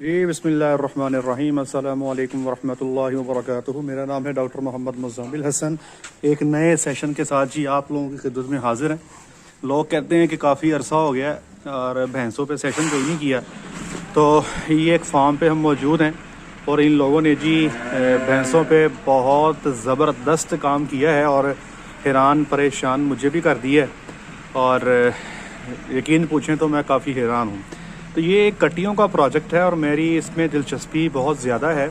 जी बिस्मिल्लाहिर्रहमानिर्रहीम अस्सलामु अलैकुम वरहमतुल्लाहि वबरकातुहू। मेरा नाम है डॉक्टर मोहम्मद मुज़म्मिल हसन। एक नए सेशन के साथ जी आप लोगों की खिदमत में हाजिर हैं। लोग कहते हैं कि काफ़ी अरसा हो गया और भैंसों पे सेशन कोई नहीं किया, तो ये एक फार्म पे हम मौजूद हैं और इन लोगों ने जी भैंसों पे बहुत ज़बरदस्त काम किया है और हैरान परेशान मुझे भी कर दिया है और यकीन पूछें तो मैं काफ़ी हैरान हूँ। तो ये एक कटियों का प्रोजेक्ट है और मेरी इसमें दिलचस्पी बहुत ज़्यादा है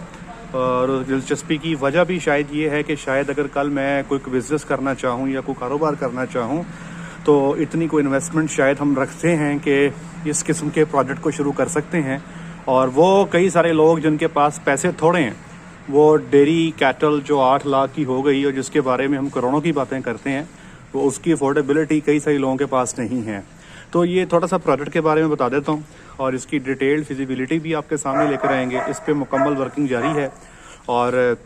और दिलचस्पी की वजह भी शायद ये है कि शायद अगर कल मैं कोई बिज़नेस करना चाहूँ या कोई कारोबार करना चाहूँ तो इतनी कोई इन्वेस्टमेंट शायद हम रखते हैं कि इस किस्म के प्रोजेक्ट को शुरू कर सकते हैं। और वो कई सारे लोग जिनके पास पैसे थोड़े हैं, वो डेयरी कैटल जो 8 लाख की हो गई और जिसके बारे में हम करोड़ों की बातें करते हैं, वो उसकी अफोर्डेबिलिटी कई सारे लोगों के पास नहीं है। तो ये थोड़ा सा प्रोजेक्ट के बारे में बता देता हूँ और इसकी डिटेल्ड फिजिबिलिटी भी आपके सामने लेकर आएंगे। इस पे मुकम्मल वर्किंग जारी है और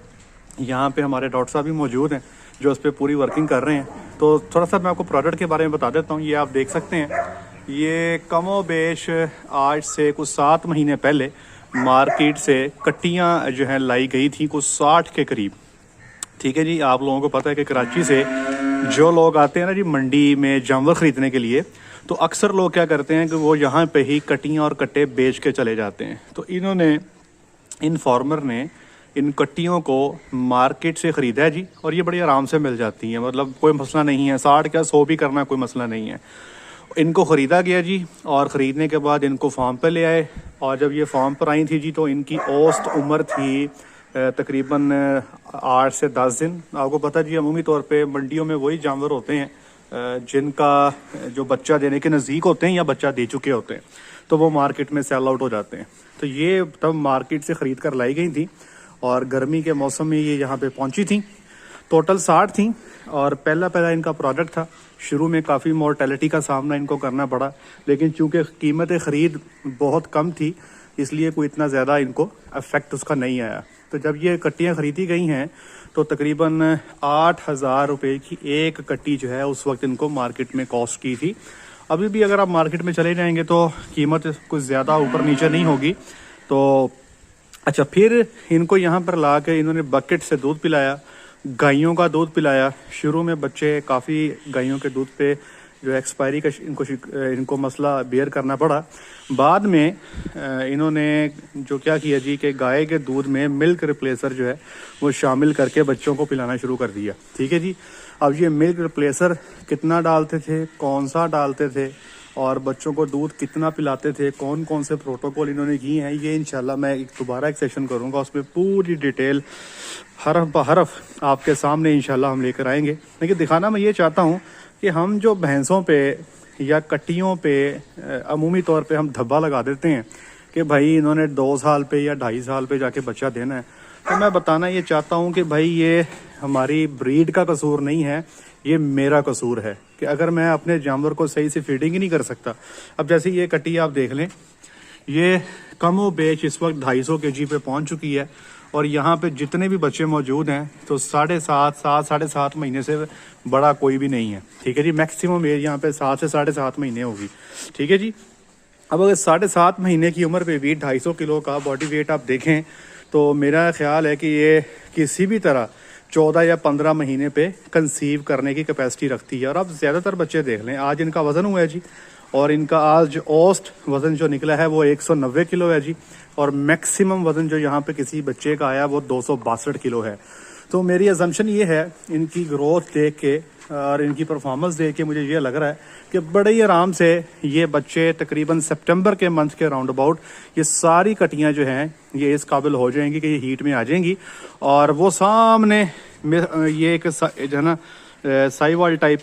यहाँ पे हमारे डॉक्टर साहब भी मौजूद हैं जो इस पे पूरी वर्किंग कर रहे हैं। तो थोड़ा सा मैं आपको प्रोजेक्ट के बारे में बता देता हूँ। ये आप देख सकते हैं, ये कमोबेश आज से कुछ 7 महीने पहले मार्केट से कट्टियाँ जो हैं लाई गई थी कुछ 60 के करीब। ठीक है जी, आप लोगों को पता है कि कराची से जो लोग आते हैं ना जी मंडी में जानवर ख़रीदने के लिए, तो अक्सर लोग क्या करते हैं कि वो यहाँ पे ही कट्टियाँ और कट्टे बेच के चले जाते हैं। तो इन फार्मर ने इन कट्टियों को मार्केट से ख़रीदा है जी और ये बड़ी आराम से मिल जाती हैं, मतलब कोई मसला नहीं है। 60 क्या 100 भी करना कोई मसला नहीं है। इनको ख़रीदा गया जी और ख़रीदने के बाद इनको फार्म पर ले आए और जब ये फार्म पर आई थी जी तो इनकी औसत उम्र थी तकरीबन 8 से 10 दिन। आपको पता जी अमूमी तौर पे मंडियों में वही जानवर होते हैं जिनका जो बच्चा देने के नज़दीक होते हैं या बच्चा दे चुके होते हैं, तो वो मार्केट में सेल आउट हो जाते हैं। तो ये तब मार्केट से ख़रीद कर लाई गई थी और गर्मी के मौसम में ये यहाँ पे पहुँची थी। टोटल 60 थी और पहला इनका प्रोडक्ट था। शुरू में काफ़ी मोर्टेलिटी का सामना इनको करना पड़ा, लेकिन चूँकि कीमत ख़रीद बहुत कम थी इसलिए कोई इतना ज़्यादा इनको अफेक्ट उसका नहीं आया। तो जब ये कट्टियाँ ख़रीदी गई हैं तो तकरीबन 8,000 रुपये की एक कट्टी जो है उस वक्त इनको मार्केट में कॉस्ट की थी। अभी भी अगर आप मार्केट में चले जाएंगे तो कीमत कुछ ज़्यादा ऊपर नीचे नहीं होगी। तो अच्छा, फिर इनको यहाँ पर ला के इन्होंने बकेट से दूध पिलाया, गायों का दूध पिलाया। शुरू में बच्चे काफ़ी गायों के दूध पे जो एक्सपायरी का इनको मसला बेयर करना पड़ा। बाद में इन्होंने जो क्या किया जी कि गाय के दूध में मिल्क रिप्लेसर जो है वो शामिल करके बच्चों को पिलाना शुरू कर दिया। ठीक है जी, अब ये मिल्क रिप्लेसर कितना डालते थे, कौन सा डालते थे और बच्चों को दूध कितना पिलाते थे, कौन कौन से प्रोटोकॉल इन्होंने किए हैं, ये इंशाल्लाह मैं दोबारा एक सेशन करूँगा, उसमें पूरी डिटेल हरफ ब हरफ आपके सामने इंशाल्लाह हम लेकर आएंगे। लेकिन दिखाना मैं ये चाहता हूँ कि हम जो भैंसों पे या कट्टियों पे अमूमी तौर पे हम धब्बा लगा देते हैं कि भाई इन्होंने 2 साल पे या 2.5 साल पे जाके बच्चा देना है, तो मैं बताना ये चाहता हूँ कि भाई ये हमारी ब्रीड का कसूर नहीं है, ये मेरा कसूर है कि अगर मैं अपने जानवर को सही से फीडिंग ही नहीं कर सकता। अब जैसे ये कट्टी आप देख लें, ये कमो बेच इस वक्त 250 kg पे पहुँच चुकी है और यहाँ पे जितने भी बच्चे मौजूद हैं तो 7.5 महीने से बड़ा कोई भी नहीं है। ठीक है जी, मैक्सिमम एज यहाँ पे 7 से 7.5 महीने होगी। ठीक है जी, अब अगर 7.5 महीने की उम्र पे भी 250 किलो का बॉडी वेट आप देखें तो मेरा ख्याल है कि ये किसी भी तरह 14 या 15 महीने पे कंसीव करने की कैपेसिटी रखती है। और अब ज़्यादातर बच्चे देख लें, आज इनका वज़न हुआ है जी और इनका आज औसत वज़न जो निकला है वो 190 किलो है जी और मैक्सिमम वज़न जो यहाँ पे किसी बच्चे का आया वो 262 किलो है। तो मेरी अजम्पशन ये है, इनकी ग्रोथ देख के और इनकी परफॉर्मेंस देख के मुझे ये लग रहा है कि बड़े ही आराम से ये बच्चे तकरीबन सितंबर के मंथ के राउंड अबाउट ये सारी कटियाँ जो हैं ये इस काबिल हो जाएंगी कि ये हीट में आ जाएंगी। और वो सामने ये एक जो है ना साहिवाल टाइप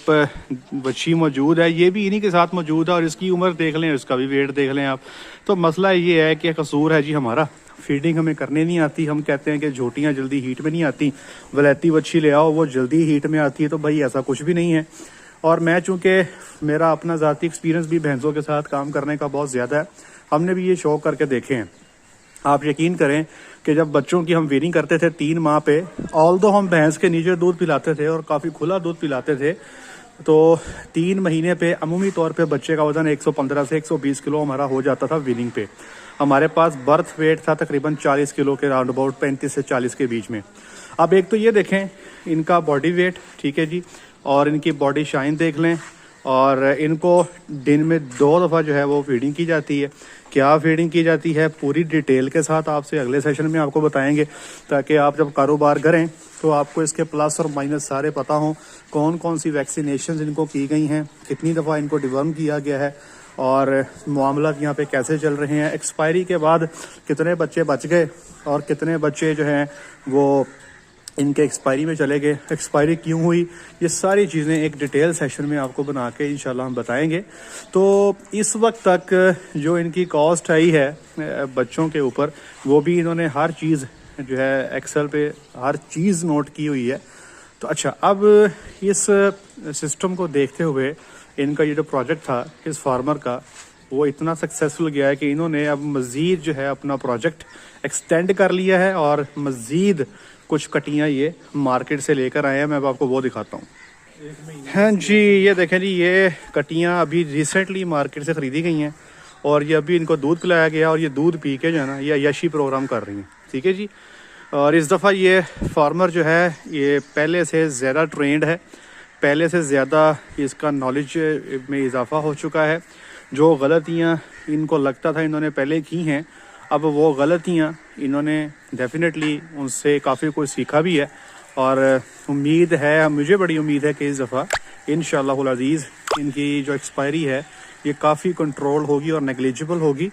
बच्ची मौजूद है, ये भी इन्हीं के साथ मौजूद है और इसकी उम्र देख लें, इसका भी वेट देख लें आप। तो मसला ये है कि कसूर है जी हमारा, फीडिंग हमें करने नहीं आती। हम कहते हैं कि झोटियाँ जल्दी हीट में नहीं आती, वलैती बच्ची ले आओ वो जल्दी हीट में आती है, तो भाई ऐसा कुछ भी नहीं है। और मैं चूँकि मेरा अपना ज़ाती एक्सपीरियंस भी भैंसों के साथ काम करने का बहुत ज़्यादा है, हमने भी ये शौक करके देखे हैं। आप यकीन करें कि जब बच्चों की हम वीनिंग करते थे 3 माह पे, ऑल्दो हम भैंस के नीचे दूध पिलाते थे और काफ़ी खुला दूध पिलाते थे, तो 3 महीने पे अमूमी तौर पे बच्चे का वज़न 115 से 120 किलो हमारा हो जाता था वीनिंग पे। हमारे पास बर्थ वेट था तकरीबन 40 किलो के राउंड अबाउट, 35 से 40 के बीच में। अब एक तो ये देखें इनका बॉडी वेट, ठीक है जी, और इनकी बॉडी शाइन देख लें। और इनको दिन में 2 दफ़ा जो है वो फीडिंग की जाती है। क्या फीडिंग की जाती है पूरी डिटेल के साथ आपसे अगले सेशन में आपको बताएंगे, ताकि आप जब कारोबार करें तो आपको इसके प्लस और माइनस सारे पता हों। कौन कौन सी वैक्सीनेशन इनको की गई हैं, कितनी दफ़ा इनको डिवर्म किया गया है, और मामला यहाँ पे कैसे चल रहे हैं, एक्सपायरी के बाद कितने बच्चे बच गए और कितने बच्चे जो हैं वो इनके एक्सपायरी में चले गए, एक्सपायरी क्यों हुई, ये सारी चीज़ें एक डिटेल सेशन में आपको बना के इंशाल्लाह हम बताएंगे। तो इस वक्त तक जो इनकी कॉस्ट आई है बच्चों के ऊपर, वो भी इन्होंने हर चीज़ जो है एक्सेल पे हर चीज़ नोट की हुई है। तो अच्छा, अब इस सिस्टम को देखते हुए इनका ये जो प्रोजेक्ट था इस फार्मर का, वो इतना सक्सेसफुल गया है कि इन्होंने अब मज़ीद जो है अपना प्रोजेक्ट एक्सटेंड कर लिया है और मज़ीद कुछ कटियाँ ये मार्केट से लेकर आए हैं। मैं अब आपको वो दिखाता हूँ। हाँ जी, ये देखें जी, ये कटियाँ अभी रिसेंटली मार्केट से ख़रीदी गई हैं और ये अभी इनको दूध पिलाया गया और ये दूध पी के जो है ना ये यशी प्रोग्राम कर रही हैं, ठीक है जी। और इस दफ़ा ये फार्मर जो है ये पहले से ज़्यादा ट्रेंड है, पहले से ज़्यादा इसका नॉलेज में इजाफा हो चुका है। जो गलतियाँ इनको लगता था इन्होंने पहले की हैं, अब वो गलतियाँ इन्होंने डेफिनेटली उनसे काफ़ी कुछ सीखा भी है। और उम्मीद है, मुझे बड़ी उम्मीद है कि इस दफ़ा इंशाअल्लाहुल अज़ीज़ इनकी जो एक्सपायरी है ये काफ़ी कंट्रोल होगी और नेग्लिजिबल होगी।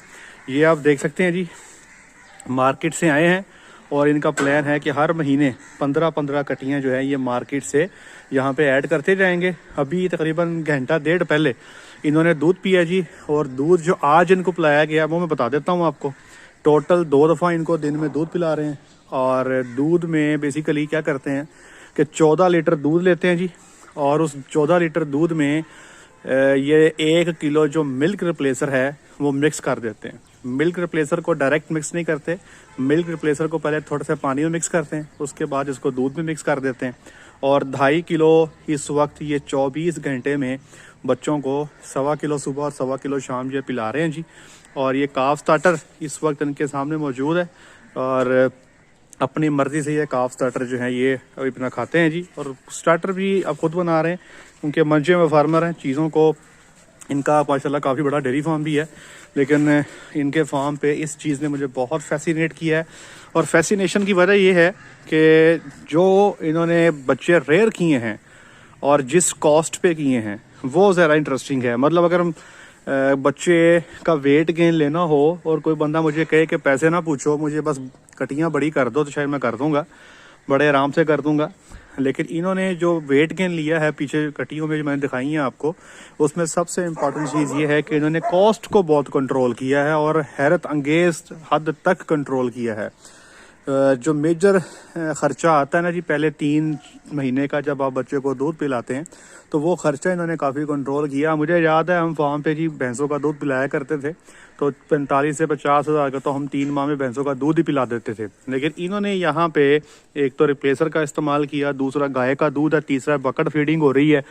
ये आप देख सकते हैं जी, मार्केट से आए हैं और इनका प्लान है कि हर महीने 15-15 कटियाँ जो है ये मार्केट से यहाँ पे ऐड करते जाएंगे। अभी तकरीबन घंटा डेढ़ पहले इन्होंने दूध पिया जी, और दूध जो आज इनको पिलाया गया वो मैं बता देता हूँ आपको। टोटल 2 दफ़ा इनको दिन में दूध पिला रहे हैं और दूध में बेसिकली क्या करते हैं कि 14 लीटर दूध लेते हैं जी, और उस 14 लीटर दूध में ये 1 किलो जो मिल्क रिप्लेसर है वो मिक्स कर देते हैं। मिल्क रिप्लेसर को डायरेक्ट मिक्स नहीं करते, मिल्क रिप्लेसर को पहले थोड़ा सा पानी में मिक्स करते हैं, उसके बाद इसको दूध में मिक्स कर देते हैं। और 2.5 किलो इस वक्त ये 24 घंटे में बच्चों को 1.25 किलो सुबह और 1.25 किलो शाम ये पिला रहे हैं जी। और ये काफ स्टार्टर इस वक्त इनके सामने मौजूद है और अपनी मर्ज़ी से ये काफ स्टार्टर जो है ये अपना खाते हैं जी। और स्टार्टर भी अब खुद बना रहे हैं क्योंकि मंजे में फार्मर हैं। चीज़ों को इनका माशाल्लाह काफ़ी बड़ा डेयरी फार्म भी है, लेकिन इनके फार्म पे इस चीज़ ने मुझे बहुत फैसिनेट किया है। और फैसिनेशन की वजह ये है कि जो इन्होंने बच्चे रेयर किए हैं और जिस कॉस्ट पे किए हैं वो ज़रा इंटरेस्टिंग है। मतलब अगर हम बच्चे का वेट गेन लेना हो और कोई बंदा मुझे कहे कि पैसे ना पूछो, मुझे बस कटियाँ बड़ी कर दो, तो शायद मैं कर दूंगा, बड़े आराम से कर दूंगा। लेकिन इन्होंने जो वेट गेन लिया है पीछे कटियों में जो मैंने दिखाई है आपको, उसमें सबसे इम्पॉर्टेंट चीज़ ये है कि इन्होंने कॉस्ट को बहुत कंट्रोल किया है और हैरत अंगेज हद तक कंट्रोल किया है। जो मेजर ख़र्चा आता है ना जी पहले 3 महीने का, जब आप बच्चे को दूध पिलाते हैं, तो वो ख़र्चा इन्होंने काफ़ी कंट्रोल किया। मुझे याद है हम फार्म पे जी भैंसों का दूध पिलाया करते थे, तो 45 से 50 हज़ार का तो हम 3 माह में भैंसों का दूध ही पिला देते थे। लेकिन इन्होंने यहाँ पे एक तो रिप्लेसर का इस्तेमाल किया, दूसरा गाय का दूध है, तीसरा बकेट फीडिंग हो रही है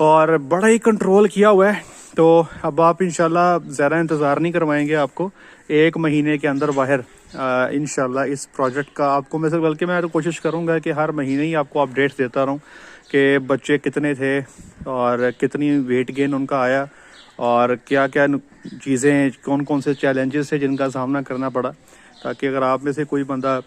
और बड़ा ही कंट्रोल किया हुआ है। तो अब आप इंशाल्लाह ज़्यादा इंतज़ार नहीं करवाएंगे आपको, 1 महीने के अंदर बाहर इंशाल्लाह इस प्रोजेक्ट का आपको मैं बल्कि मैं तो कोशिश करूँगा कि हर महीने ही आपको अपडेट्स देता रहूँ कि बच्चे कितने थे और कितनी वेट गेन उनका आया और क्या क्या चीज़ें, कौन कौन से चैलेंजेस है जिनका सामना करना पड़ा, ताकि अगर आप में से कोई बंदा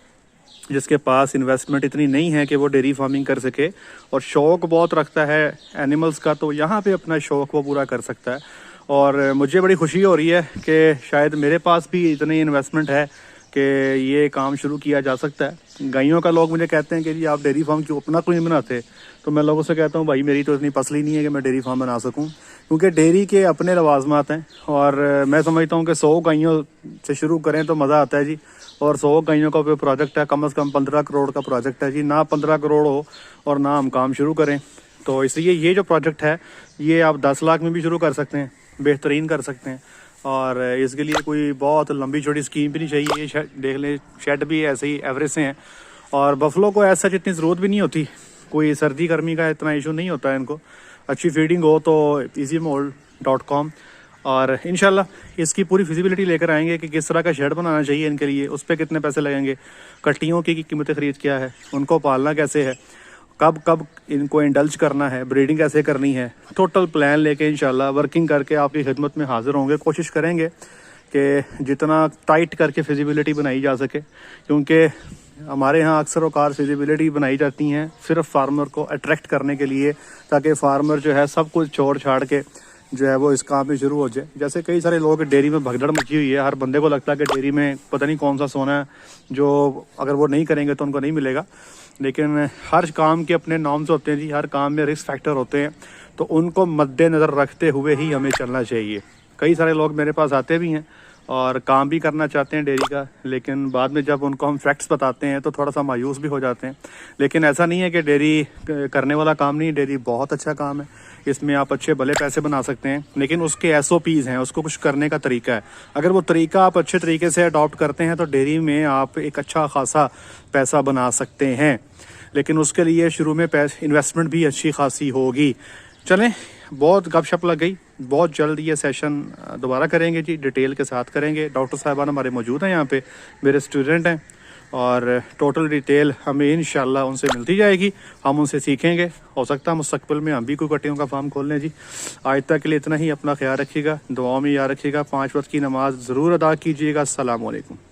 जिसके पास इन्वेस्टमेंट इतनी नहीं है कि वो डेयरी फार्मिंग कर सके और शौक़ बहुत रखता है एनिमल्स का, तो यहाँ पे अपना शौक़ वो पूरा कर सकता है। और मुझे बड़ी खुशी हो रही है कि शायद मेरे पास भी इतनी इन्वेस्टमेंट है कि ये काम शुरू किया जा सकता है। गायों का लोग मुझे कहते हैं कि जी आप डेयरी फार्म क्यों अपना क्यों नहीं बनाते, तो मैं लोगों से कहता हूँ भाई मेरी तो इतनी पसली नहीं है कि मैं डेयरी फार्म बना सकूँ, क्योंकि डेयरी के अपने लवाजमात हैं। और मैं समझता हूँ कि 100 गायों से शुरू करें तो मज़ा आता है जी, और 100 गायों का प्रोजेक्ट है, कम से कम 15 करोड़ का प्रोजेक्ट है जी। ना 15 करोड़ हो और ना हम काम शुरू करें, तो इसलिए ये जो प्रोजेक्ट है ये आप 10 लाख में भी शुरू कर सकते हैं, बेहतरीन कर सकते हैं। और इसके लिए कोई बहुत लंबी छोटी स्कीम भी नहीं चाहिए। ये देख लें शेड भी ऐसे ही एवरेज से हैं और बफलो को ऐसा जितनी ज़रूरत भी नहीं होती, कोई सर्दी गर्मी का इतना इशू नहीं होता है इनको। अच्छी फीडिंग हो तो easymold.com। और इंशाल्लाह इसकी पूरी फिजिबिलिटी लेकर आएंगे कि किस तरह का शेड बनाना चाहिए इनके लिए, उस पर कितने पैसे लगेंगे, कट्टियों की कीमतें ख़रीद क्या है, उनको पालना कैसे है, कब कब इनको इंडल्ज करना है, ब्रीडिंग कैसे करनी है, टोटल प्लान लेके इंशाल्लाह वर्किंग करके आपकी खिदमत में हाजिर होंगे। कोशिश करेंगे कि जितना टाइट करके फिजिबिलिटी बनाई जा सके, क्योंकि हमारे यहाँ अक्सर औकार फिजिबिलिटी बनाई जाती हैं सिर्फ फार्मर को अट्रैक्ट करने के लिए, ताकि फार्मर जो है सब कुछ छोड़ छाड़ के जो है वो इस काम में शुरू हो जाए। जैसे कई सारे लोग डेयरी में भगदड़ मची हुई है, हर बंदे को लगता है कि डेयरी में पता नहीं कौन सा सोना है जो अगर वो नहीं करेंगे तो उनको नहीं मिलेगा। लेकिन हर काम के अपने नॉर्म्स होते हैं जी, हर काम में रिस्क फैक्टर होते हैं, तो उनको मद्देनज़र रखते हुए ही हमें चलना चाहिए। कई सारे लोग मेरे पास आते भी हैं और काम भी करना चाहते हैं डेयरी का, लेकिन बाद में जब उनको हम फैक्ट्स बताते हैं तो थोड़ा सा मायूस भी हो जाते हैं। लेकिन ऐसा नहीं है कि डेयरी करने वाला काम नहीं, डेयरी बहुत अच्छा काम है, इसमें आप अच्छे भले पैसे बना सकते हैं, लेकिन उसके SOPs हैं, उसको कुछ करने का तरीका है। अगर वो तरीका आप अच्छे तरीके से अडॉप्ट करते हैं तो डेयरी में आप एक अच्छा खासा पैसा बना सकते हैं, लेकिन उसके लिए शुरू में इन्वेस्टमेंट भी अच्छी खासी होगी। चलें, बहुत गपशप लग गई, बहुत जल्द ये सेशन दोबारा करेंगे जी, डिटेल के साथ करेंगे। डॉक्टर साहबान हमारे मौजूद हैं यहाँ पे, मेरे स्टूडेंट हैं, और टोटल डिटेल हमें इंशाल्लाह उनसे मिलती जाएगी, हम उनसे सीखेंगे। हो सकता है मुस्तकबिल में हम भी कोई कटियों का फार्म खोल लें जी। आज तक के लिए इतना ही, अपना ख्याल रखिएगा, दुआओं में याद रखिएगा, 5 वक्त की नमाज ज़रूर अदा कीजिएगा। अस्सलाम वालेकुम।